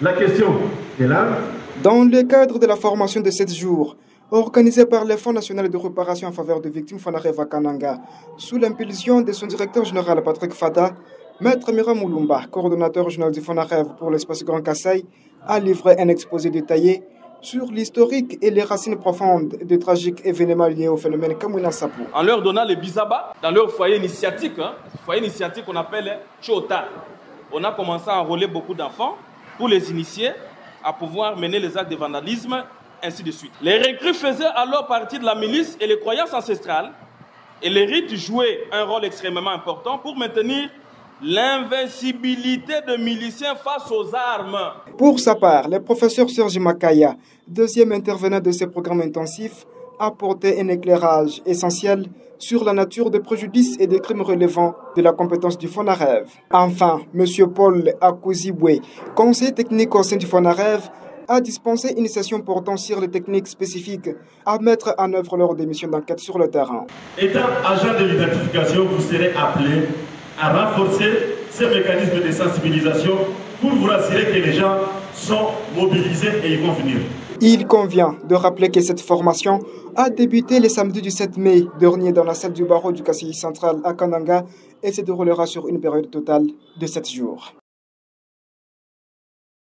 La question est là. Dans le cadre de la formation de 7 jours, organisée par le Fonds national de réparation en faveur des victimes Fonareva à Kananga, sous l'impulsion de son directeur général Patrick Fada, Maître Mira Moulumba, coordonnateur général du Fonarev pour l'espace Grand Kassai, a livré un exposé détaillé sur l'historique et les racines profondes des tragiques événements liés au phénomène Kamuna Sapu. En leur donnant les bisaba dans leur foyer initiatique, qu'on appelle Chota, on a commencé à enrôler beaucoup d'enfants pour les initier à pouvoir mener les actes de vandalisme, ainsi de suite. Les recrues faisaient alors partie de la milice et les croyances ancestrales, et les rites jouaient un rôle extrêmement important pour maintenir l'invincibilité de miliciens face aux armes. Pour sa part, le professeur Serge Makaya, deuxième intervenant de ce programme intensif, a apporté un éclairage essentiel sur la nature des préjudices et des crimes relevant de la compétence du Fonarev. Enfin, M. Paul Akouzibwe, conseiller technique au sein du Fonarev, a dispensé une session portant sur les techniques spécifiques à mettre en œuvre lors des missions d'enquête sur le terrain. Étant agent de l'identification, vous serez appelé à renforcer ces mécanismes de sensibilisation pour vous rassurer que les gens sont mobilisés et ils vont venir. Il convient de rappeler que cette formation a débuté le samedi du 7 mai dernier dans la salle du barreau du Kassai central à Kananga et se déroulera sur une période totale de 7 jours.